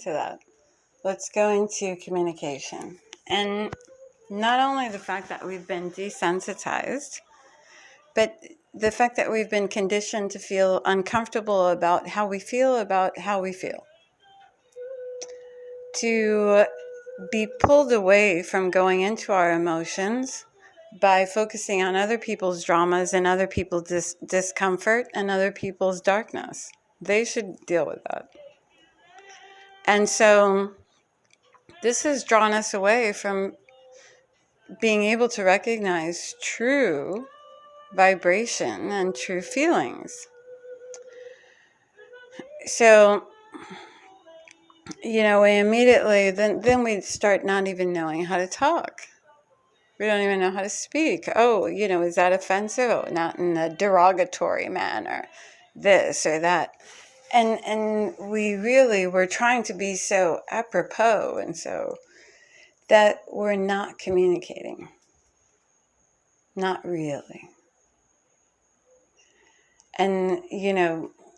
To that, let's go into communication. And not only the fact that we've been desensitized, but the fact that we've been conditioned to feel uncomfortable about how we feel about how we feel. To be pulled away from going into our emotions by focusing on other people's dramas and other people's discomfort and other people's darkness. They should deal with that. And so this has drawn us away from being able to recognize true vibration and true feelings. So, we immediately, then we start not even knowing how to talk. We don't even know how to speak. Oh, is that offensive? Oh, not in a derogatory manner, this or that. And we're trying to be so apropos and so that we're not communicating. Not really. And,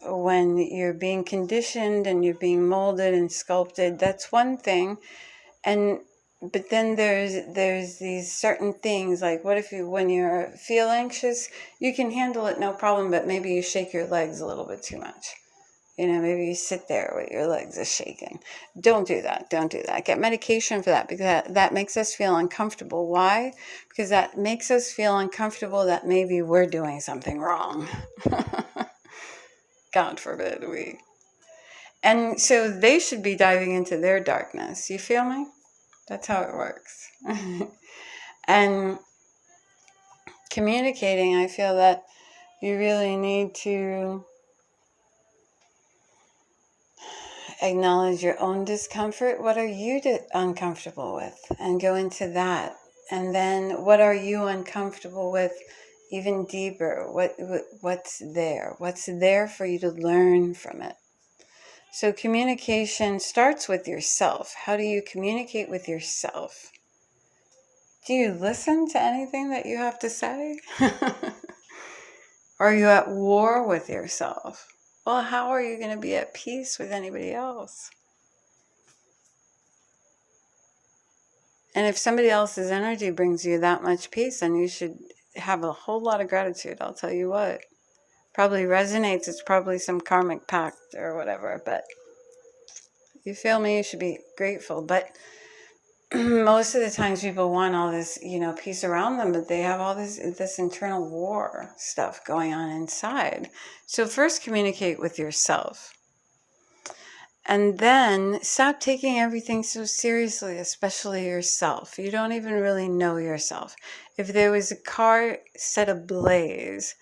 when you're being conditioned and you're being molded and sculpted, that's one thing. But then there's these certain things, like what if when you feel anxious, you can handle it no problem, but maybe you shake your legs a little bit too much. Maybe you sit there with your legs are shaking. Don't do that. Don't do that. Get medication for that, because that makes us feel uncomfortable. Why? Because that makes us feel uncomfortable that maybe we're doing something wrong. God forbid we. And so they should be diving into their darkness. You feel me? That's how it works. And communicating, I feel that you really need to acknowledge your own discomfort. What are you uncomfortable with? And go into that. And then what are you uncomfortable with even deeper? What's there? What's there for you to learn from it? So communication starts with yourself. How do you communicate with yourself? Do you listen to anything that you have to say? Are you at war with yourself? Well, how are you going to be at peace with anybody else? And if somebody else's energy brings you that much peace, then you should have a whole lot of gratitude. I'll tell you what. Probably resonates. It's probably some karmic pact or whatever. But you feel me? You should be grateful. But most of the times people want all this, peace around them, but they have all this internal war stuff going on inside. So first communicate with yourself. And then stop taking everything so seriously, especially yourself. You don't even really know yourself. If there was a car set ablaze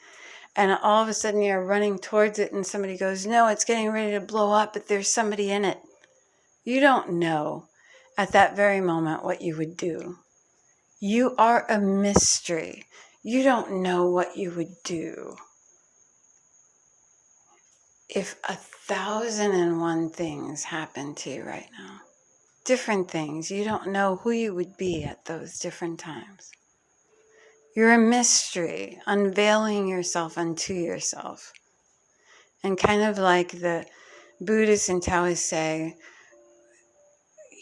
and all of a sudden you're running towards it and somebody goes, no, it's getting ready to blow up, but there's somebody in it. You don't know at that very moment what you would do. You are a mystery. You don't know what you would do if 1,001 things happen to you right now. Different things. You don't know who you would be at those different times. You're a mystery, unveiling yourself unto yourself. And kind of like the Buddhists and Taoists say,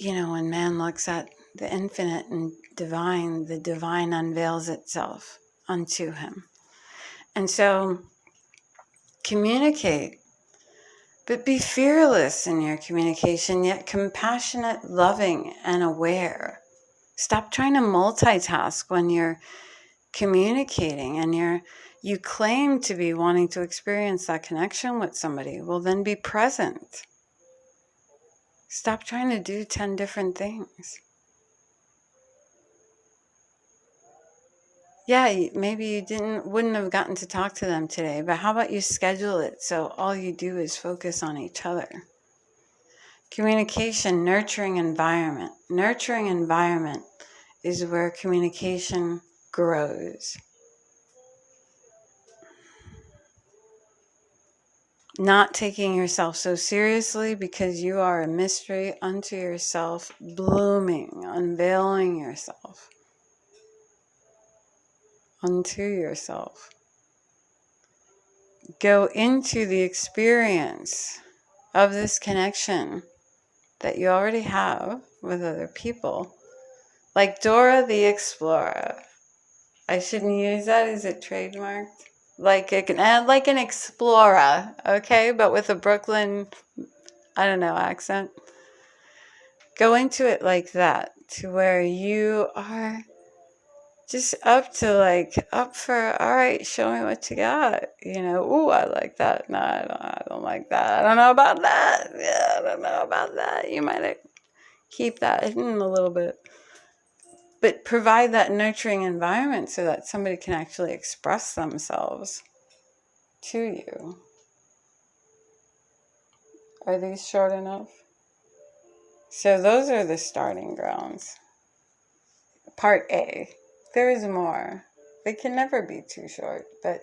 when man looks at the infinite and divine, the divine unveils itself unto him. And so communicate, but be fearless in your communication, yet compassionate, loving, and aware. Stop trying to multitask when you're communicating and you claim to be wanting to experience that connection with somebody. Well, then be present. Stop trying to do 10 different things. Yeah, maybe you wouldn't have gotten to talk to them today, but how about you schedule it so all you do is focus on each other? Communication, nurturing environment. Nurturing environment is where communication grows. Not taking yourself so seriously because you are a mystery unto yourself, blooming, unveiling yourself unto yourself. Go into the experience of this connection that you already have with other people. Like Dora the Explorer. I shouldn't use that. Is it trademarked? Like an explorer, okay, but with a Brooklyn, I don't know, accent. Go into it like that, to where you are just up for, all right, show me what you got. Ooh, I like that. No, I don't like that. I don't know about that. Yeah, I don't know about that. You might keep that hidden a little bit. But provide that nurturing environment so that somebody can actually express themselves to you. Are these short enough? So those are the starting grounds. Part A. There is more. They can never be too short, but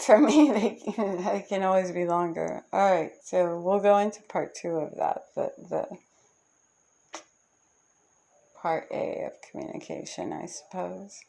for me, they can always be longer. All right, so we'll go into part 2 of that, the part A of communication, I suppose.